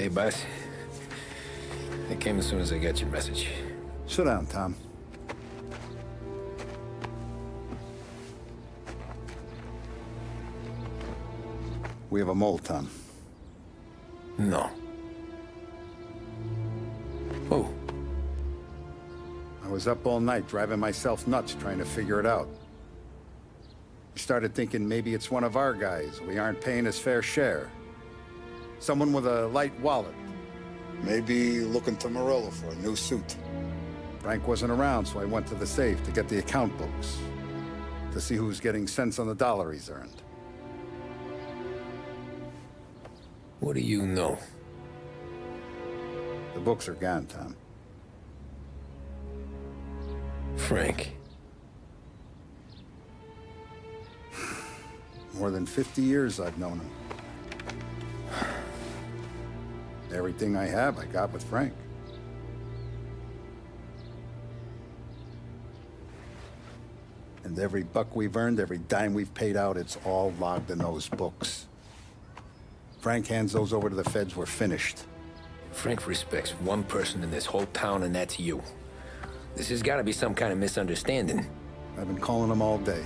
Hey, boss. I came as soon as I got your message. Sit down, Tom. We have a mole, Tom. No. Oh. I was up all night driving myself nuts trying to figure it out. I started thinking maybe it's one of our guys. We aren't paying his fair share. Someone with a light wallet. Maybe looking to Morello for a new suit. Frank wasn't around, so I went to the safe to get the account books. To see who's getting cents on the dollar he's earned. What do you know? The books are gone, Tom. Frank. More than 50 years I've known him. Everything I have, I got with Frank. And every buck we've earned, every dime we've paid out, it's all logged in those books. Frank hands those over to the feds, we're finished. Frank respects one person in this whole town, and that's you. This has got to be some kind of misunderstanding. I've been calling him all day.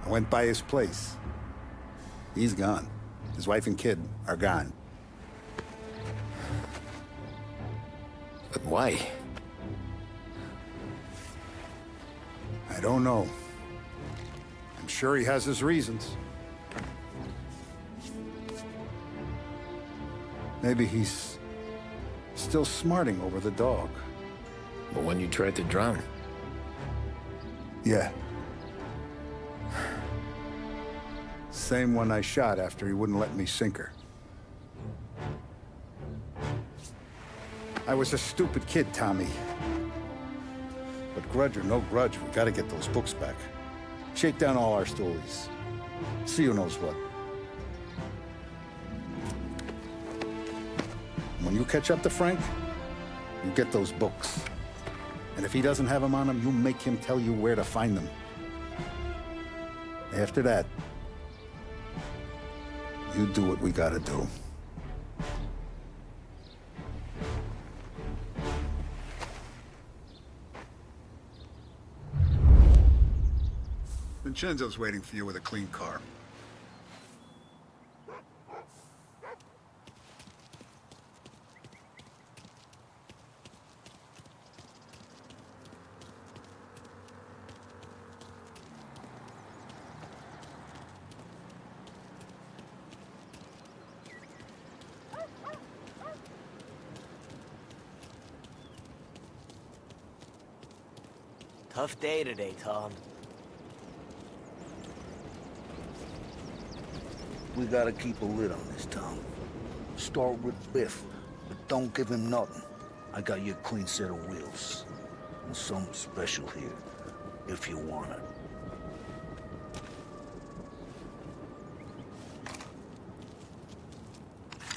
I went by his place. He's gone. His wife and kid are gone. But why? I don't know. I'm sure he has his reasons. Maybe he's still smarting over the dog. The one you tried to drown? Yeah. Same one I shot after he wouldn't let me sink her. I was a stupid kid, Tommy. But grudge or no grudge, we gotta get those books back. Shake down all our stories. See who knows what. When you catch up to Frank, you get those books. And if he doesn't have them on him, you make him tell you where to find them. After that, you do what we gotta do. Vincenzo's waiting for you with a clean car. Tough day today, Tom. We gotta keep a lid on this town. Start with Biff, but don't give him nothing. I got you a clean set of wheels. And something special here, if you want it.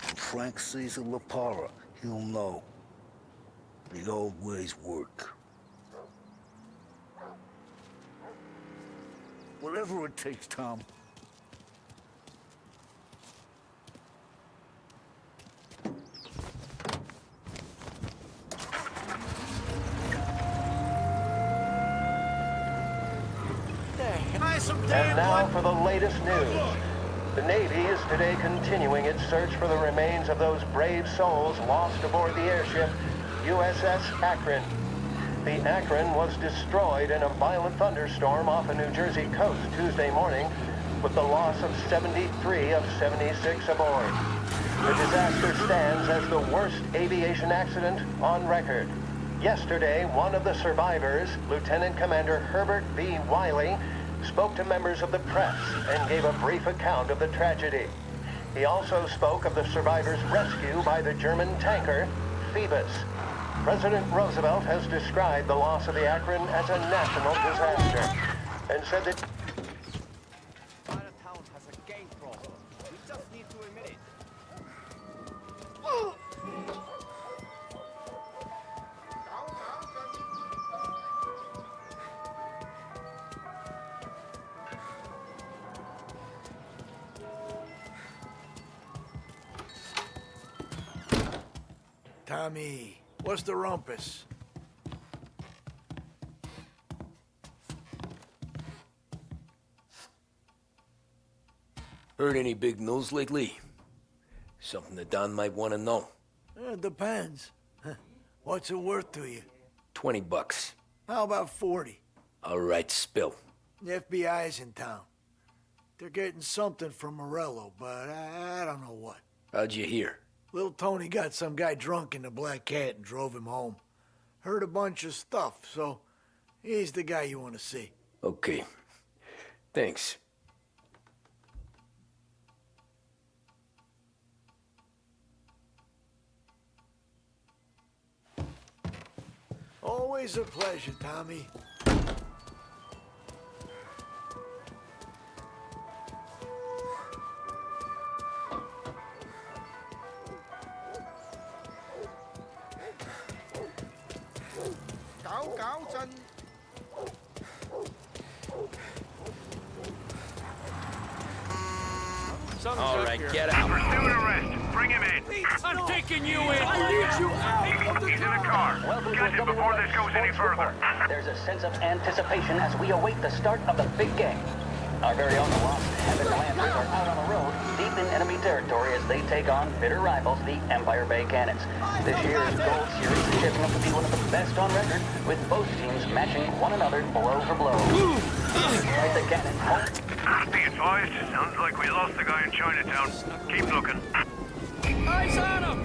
When Frank sees a La Parra, he'll know. The old ways work. Whatever it takes, Tom. And now for the latest news. The Navy is today continuing its search for the remains of those brave souls lost aboard the airship USS Akron. The Akron was destroyed in a violent thunderstorm off the New Jersey coast Tuesday morning, with the loss of 73 of 76 aboard. The disaster stands as the worst aviation accident on record. Yesterday, one of the survivors, Lieutenant Commander Herbert B. Wiley, spoke to members of the press and gave a brief account of the tragedy. He also spoke of the survivors' rescue by the German tanker, Phoebus. President Roosevelt has described the loss of the Akron as a national disaster and said that Chinatown has a gang problem. We just need to admit it. Tommy, what's the rumpus? Heard any big news lately? Something that Don might want to know. It depends. What's it worth to you? $20. How about 40? All right, spill. The FBI's in town. They're getting something from Morello, but I don't know what. How'd you hear? Little Tony got some guy drunk in the Black Cat and drove him home. Heard a bunch of stuff, so he's the guy you want to see. Okay. Thanks. Always a pleasure, Tommy. All right, get out. Pursuing arrest. Bring him in. I'm taking you in. I need you out of the He's in a car. Welcome Catch to him before this goes any Sports further. Report. There's a sense of anticipation as we await the start of the big game. Our very own Lost Heaven Lancers are out on the road, deep in enemy territory as they take on bitter rivals, the Empire Bay Cannons. This year's Gold Series is shaping up to be one of the best on record, with both teams matching one another blow for blow. Right, the Cannons. Be advised. Sounds like we lost the guy in Chinatown. Keep looking. Eyes on him.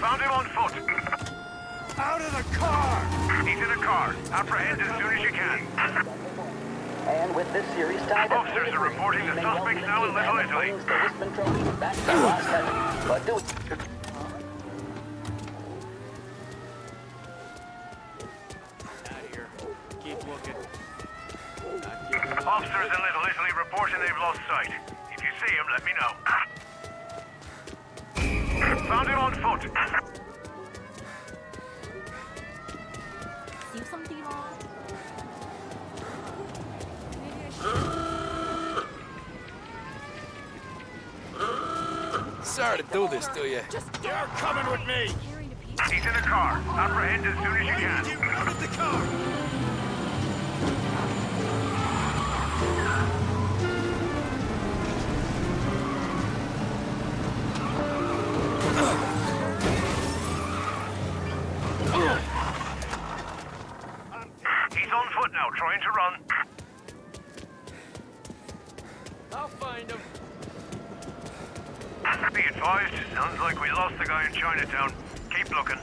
Found him on foot. Out of the car! He's in a car. Apprehend as soon as you can. And with this series tied up, Officers are reporting the suspects now in Little Italy. brings the Wisman Trophy back to Lost Heaven. But do it. Officers in Little Italy reporting they've lost sight. If you see him, let me know. Found him on foot. Sorry to do this to you. You're coming with me. He's in a car. Apprehend as soon as you can. Out of the car! He's on foot now, trying to run. I'll find him. Be advised. Sounds like we lost the guy in Chinatown. Keep looking.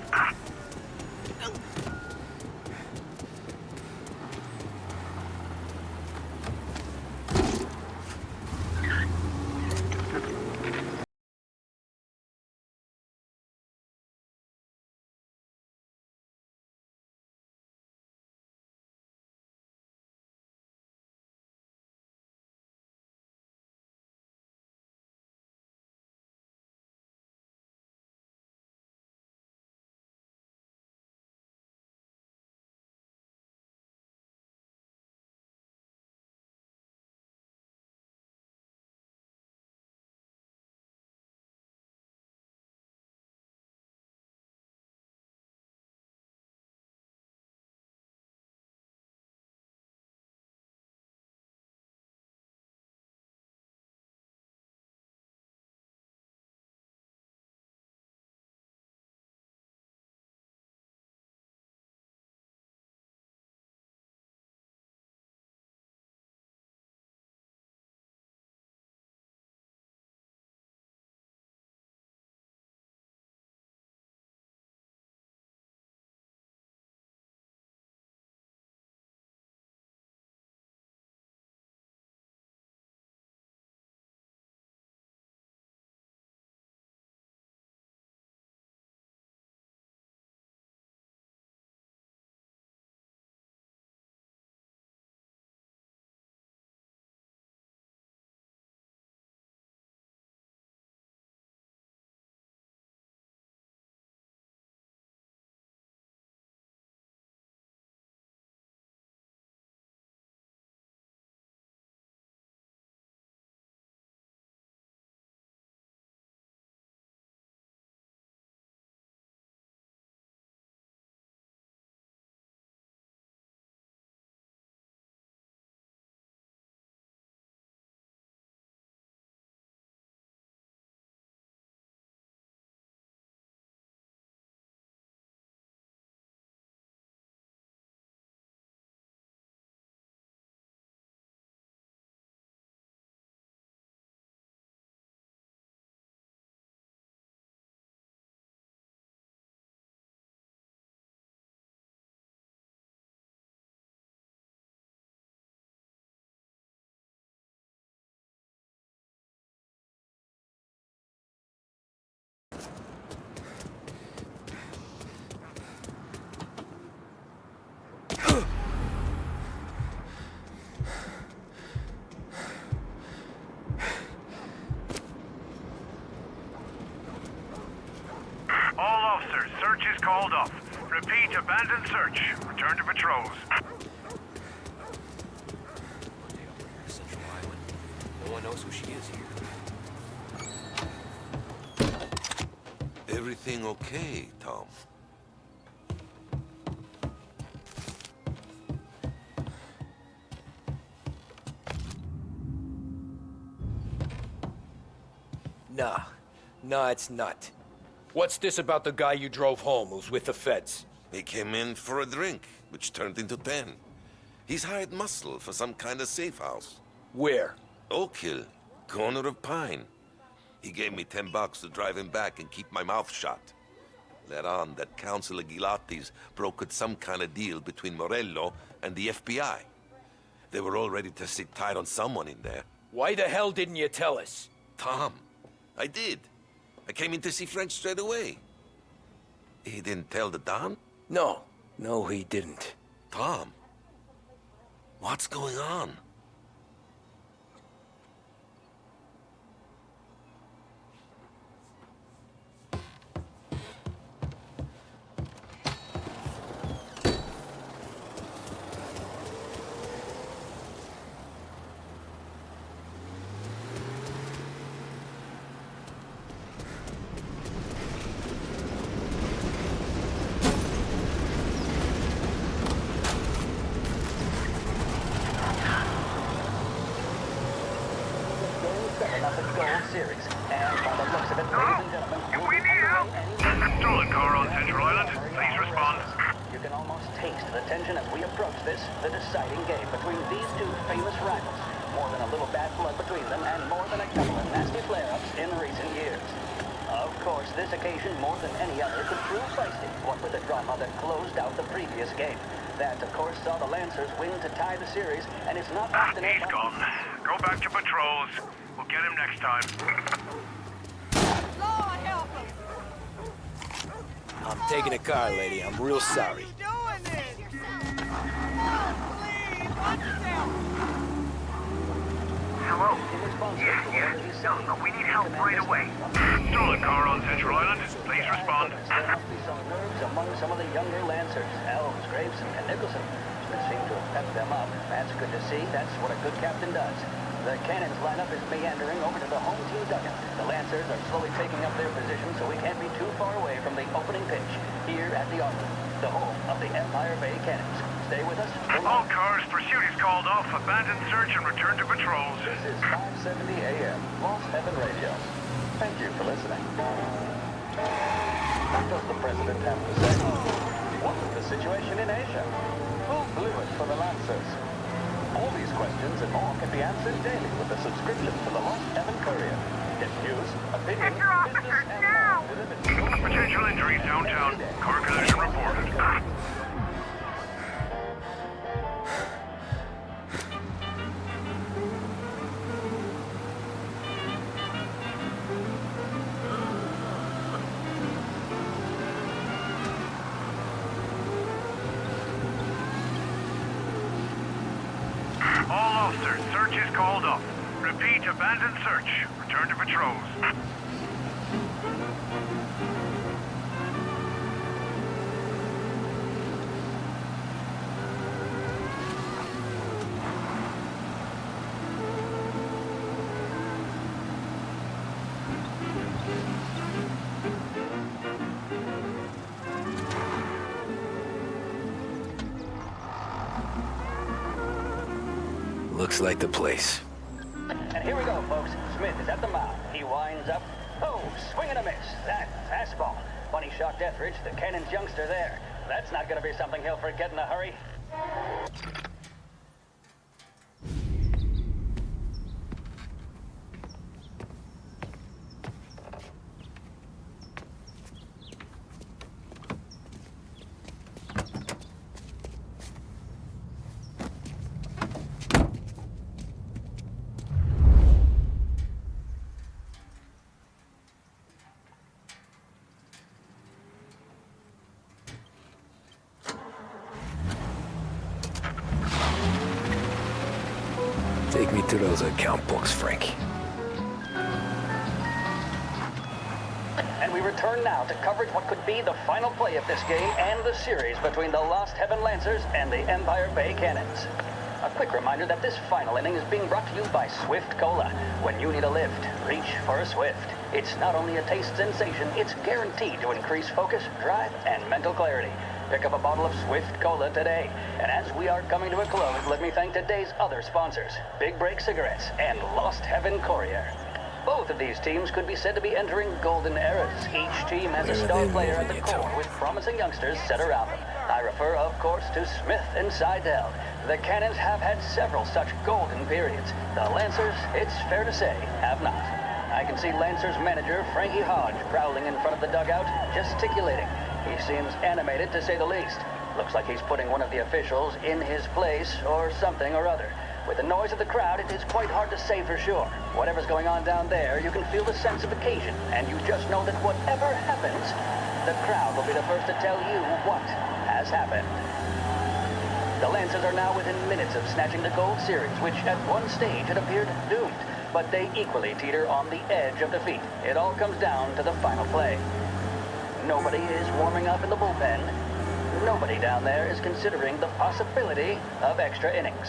called off. Repeat, abandoned search. Return to patrols. Central Island. No one knows who she is here. Everything okay, Tom? Nah, it's not. What's this about the guy you drove home who's with the feds? He came in for a drink, which turned into 10. He's hired muscle for some kind of safe house. Where? Oak Hill, corner of Pine. He gave me $10 to drive him back and keep my mouth shut. Let on that Councilor Gilatti's brokered some kind of deal between Morello and the FBI. They were all ready to sit tight on someone in there. Why the hell didn't you tell us? Tom, I did. I came in to see French straight away. He didn't tell the Don? No, he didn't. Tom, what's going on? Series. And by the looks of it, ladies and gentlemen, If we need help, stolen car on Central Island. Please respond. You can almost taste the tension as we approach this, the deciding game between these two famous rivals. More than a little bad blood between them, and more than a couple of nasty flare-ups in recent years. Of course, this occasion, more than any other, could prove feisty, what with the drama that closed out the previous game. That, of course, saw the Lancers win to tie the series, and it's not often... He's gone. Go back to patrols. We'll get him next time. Lord help us! I'm taking a car, lady. I'm real sorry. Why are you doing this? Oh, please, watch yourself! Hello? Yeah. No, we need help right away. Stolen car on Central Island. Please respond. There must be some nerves among some of the younger Lancers, Elves, Graves, and Nicholson. That seem to have pepped them up. That's good to see. That's what a good captain does. The cannons lineup is meandering over to the home team dugout. The Lancers are slowly taking up their position, so we can't be too far away from the opening pitch here at the Armory, the home of the Empire Bay Cannons. Stay with us. All cars, pursuit is called off. Abandon search and return to patrols. This is 570 AM, Lost Heaven Radio. Thank you for listening. What does the president have to say? What is the situation in Asia? Who blew it for the Lancers? All these questions and more can be answered daily with a subscription to the Lost Heaven Courier. Get news, opinion, Get your officers business, and now! more delivered to you Potential injuries downtown. Car collision reported. All officers, search is called off. Repeat, abandon search. Return to patrols. Looks like the place. And here we go, folks. Smith is at the mouth. He winds up. Oh, swing and a miss. That fastball. Funny shot, Deathridge. The Cannon's youngster there. That's not going to be something he'll forget in a hurry. Take me to those account books, Frank. and we return now to coverage what could be the final play of this game and the series between the Lost Heaven Lancers and the Empire Bay Cannons. A quick reminder that this final inning is being brought to you by Swift Cola. When you need a lift, reach for a Swift. It's not only a taste sensation, it's guaranteed to increase focus, drive, and mental clarity. Pick up a bottle of Swift Cola today. And as we are coming to a close, let me thank today's other sponsors, Big Break Cigarettes and Lost Heaven Courier. Both of these teams could be said to be entering golden eras. Each team has a star player at the core with promising youngsters set around them. I refer, of course, to Smith and Seidel. The Cannons have had several such golden periods. The Lancers, it's fair to say, have not. I can see Lancers manager Frankie Hodge prowling in front of the dugout, gesticulating. He seems animated, to say the least. Looks like he's putting one of the officials in his place or something or other. With the noise of the crowd, it is quite hard to say for sure. Whatever's going on down there, you can feel the sense of occasion, and you just know that whatever happens, the crowd will be the first to tell you what has happened. The Lancers are now within minutes of snatching the Gold Series, which at one stage had appeared doomed, but they equally teeter on the edge of defeat. It all comes down to the final play. Nobody is warming up in the bullpen. Nobody down there is considering the possibility of extra innings.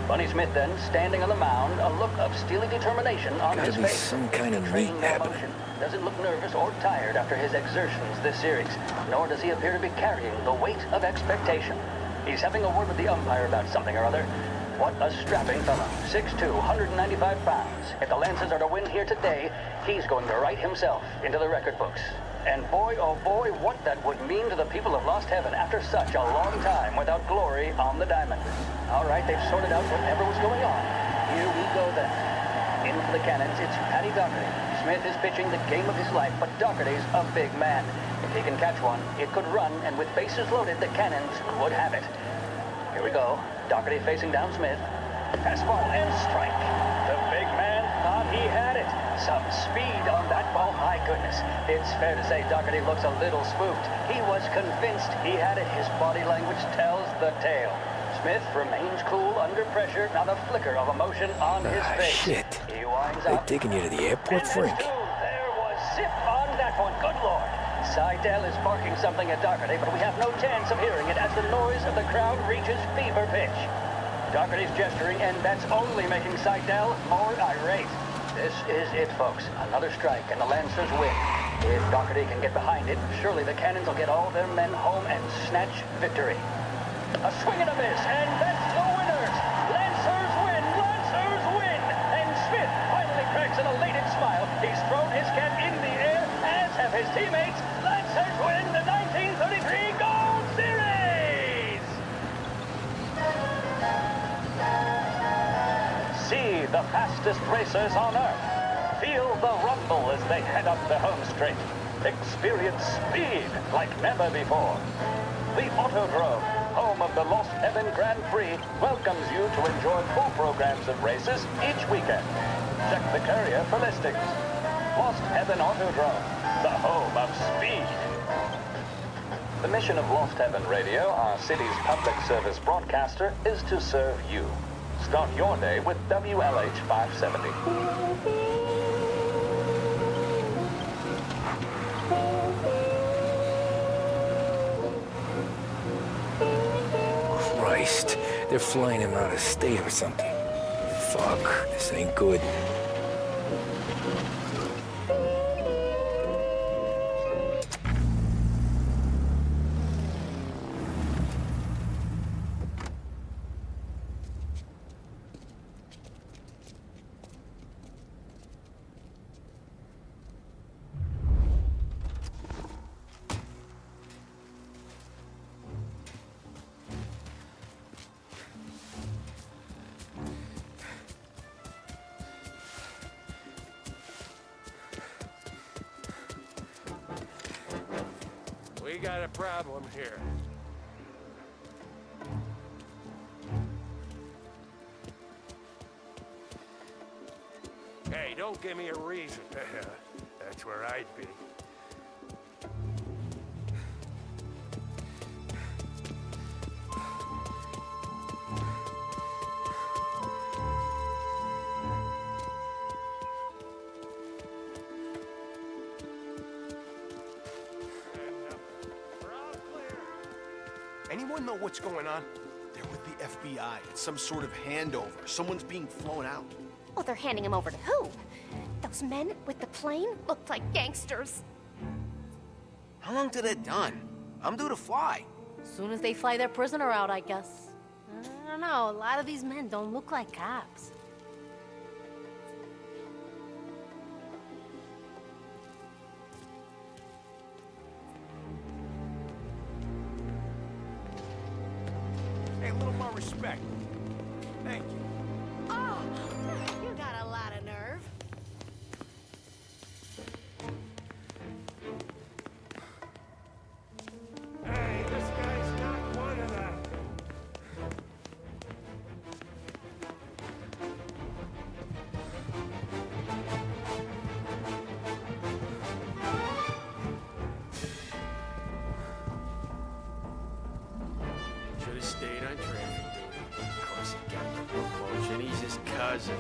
Bunny Smith then, standing on the mound, a look of steely determination on his face. Some kind of Betraying meat no happening. emotion. Doesn't look nervous or tired after his exertions this series, nor does he appear to be carrying the weight of expectation. He's having a word with the umpire about something or other. What a strapping fellow. 6'2", 195 pounds. If the Lancers are to win here today, he's going to write himself into the record books. And boy, oh boy, what that would mean to the people of Lost Heaven after such a long time without glory on the diamond. All right, they've sorted out whatever was going on. Here we go then. In for the Cannons, it's Paddy Doherty. Smith is pitching the game of his life, but Doherty's a big man. If he can catch one, it could run, and with bases loaded, the Cannons would have it. Here we go. Doherty facing down Smith. Fastball and strike. The big man thought he had it. Some speed on that ball. My goodness. It's fair to say Doherty looks a little spooked. He was convinced he had it. His body language tells the tale. Smith remains cool under pressure, not a flicker of emotion on his face. Shit. He winds They're up. taking you to the airport, Frank. There was zip on that one. Good Lord. Seidel is barking something at Doherty, but we have no chance of hearing it as the noise of the crowd reaches fever pitch. Doherty's gesturing, and that's only making Seidel more irate. This is it, folks. Another strike, and the Lancers win. If Doherty can get behind it, surely the Cannons will get all their men home and snatch victory. A swing and a miss, and that's the winners! Lancers win! Lancers win! And Smith finally cracks an elated smile. He's thrown his cap in the air, as have his teammates. Lancers win the 1933 Gold Series! See the fastest racers on Earth. Feel the rumble as they head up the home straight. Experience speed like never before. The Autodrome, home of the Lost Heaven Grand Prix, welcomes you to enjoy full programs of races each weekend. Check the carrier for listings. Lost Heaven Autodrome, the home of speed. The mission of Lost Heaven Radio, our city's public service broadcaster, is to serve you. Start your day with WLH 570. Christ, they're flying him out of state or something. Fuck, this ain't good. We got a problem here. Hey, don't give me a reason. That's where I'd be. Anyone know what's going on? They're with the FBI. It's some sort of handover. Someone's being flown out. Oh, they're handing him over to who? Those men with the plane looked like gangsters. How long till they're done? I'm due to fly. Soon as they fly their prisoner out, I guess. I don't know, a lot of these men don't look like cops. Hey, a little more respect. Thank you. Oh, you got a lot of nerve. Hey, this guy's not one of them. Should have stayed on traffic duty. Of course he got the promotion. He's his cousin.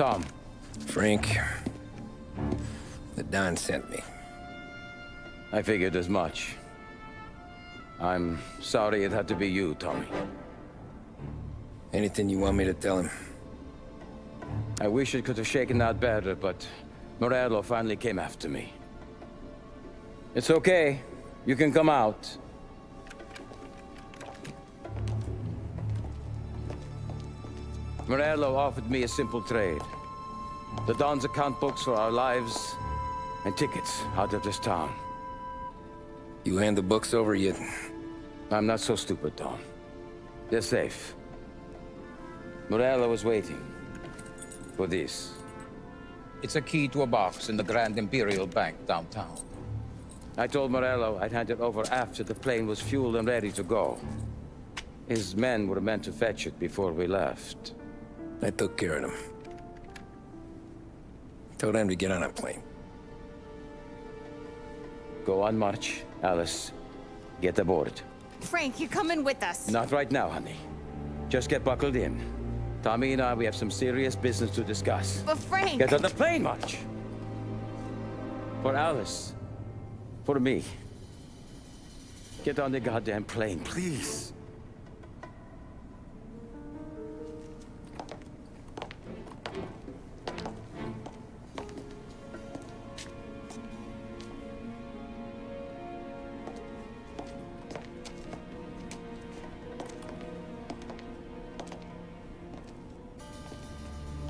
Tom. Frank. The Don sent me. I figured as much. I'm sorry it had to be you, Tommy. Anything you want me to tell him? I wish it could have shaken out better, but Morello finally came after me. It's okay. You can come out. Morello offered me a simple trade. The Don's account books for our lives and tickets out of this town. You hand the books over yet? I'm not so stupid, Don. They're safe. Morello was waiting for this. It's a key to a box in the Grand Imperial Bank downtown. I told Morello I'd hand it over after the plane was fueled and ready to go. His men were meant to fetch it before we left. I took care of them. Told them to get on a plane. Go on, March. Alice, get aboard. Frank, you're coming with us. Not right now, honey. Just get buckled in. Tommy and I, we have some serious business to discuss. But Frank... Get on the plane, March! For Alice. For me. Get on the goddamn plane, please.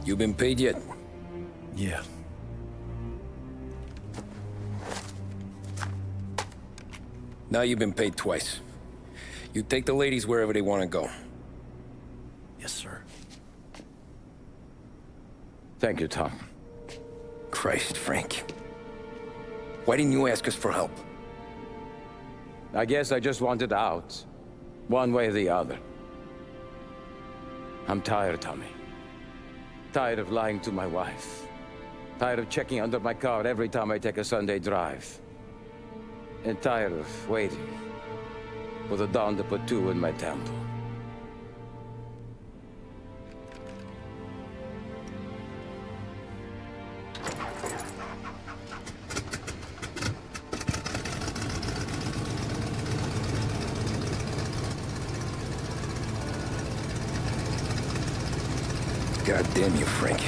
You been paid yet? Yeah. Now you've been paid twice. You take the ladies wherever they want to go. Yes, sir. Thank you, Tom. Christ, Frank. Why didn't you ask us for help? I guess I just wanted out. One way or the other. I'm tired, Tommy. Tired of lying to my wife. Tired of checking under my car every time I take a Sunday drive. And tired of waiting for the dawn to put two in my temple. God damn you, Frank.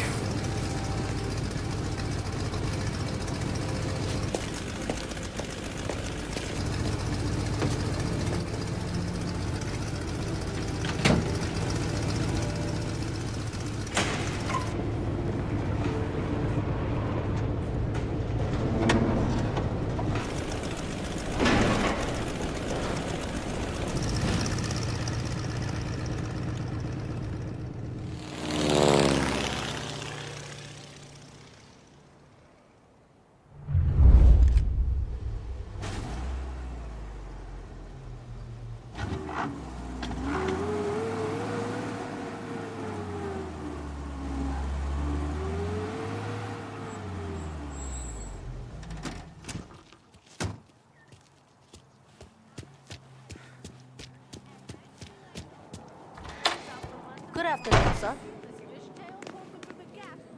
Good afternoon, sir.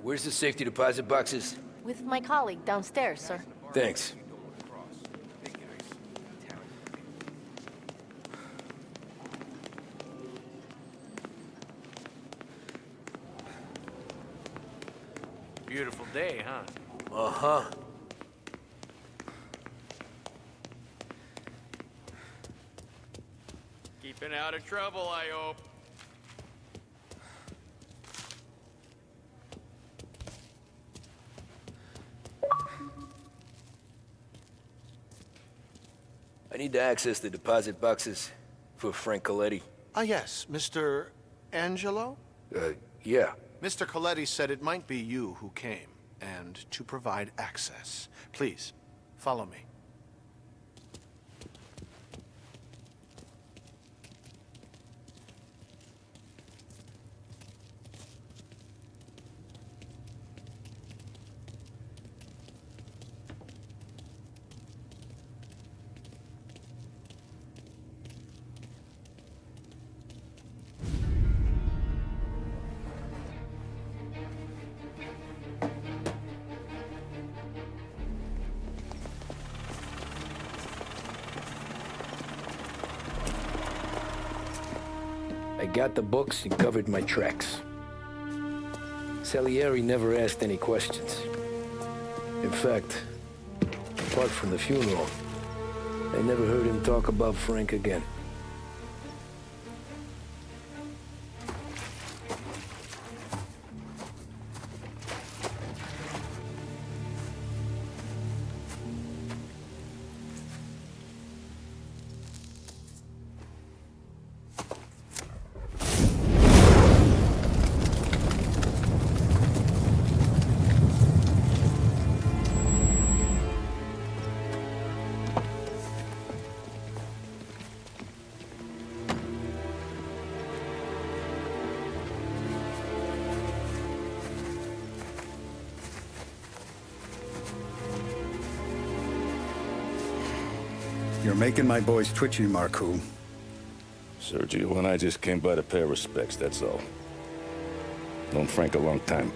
Where's the safety deposit boxes? With my colleague downstairs, sir. Thanks. Beautiful day, huh? Uh-huh. Keeping out of trouble, I hope. I need to access the deposit boxes for Frank Coletti. Ah, yes, Mr. Angelo? Yeah. Mr. Coletti said it might be you who came, and to provide access. Please, follow me. I got the books and covered my tracks. Salieri never asked any questions. In fact, apart from the funeral, I never heard him talk about Frank again. You're making my boys twitchy, Marku. Sergio and I just came by to pay our respects, that's all. Known Frank a long time.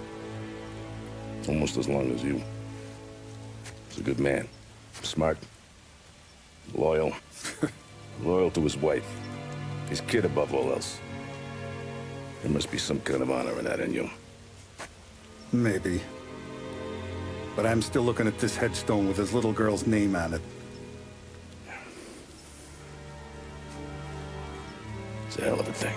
Almost as long as you. He's a good man. Smart. Loyal. Loyal to his wife. His kid above all else. There must be some kind of honor in that in you. Maybe. But I'm still looking at this headstone with his little girl's name on it. It's a hell of a thing.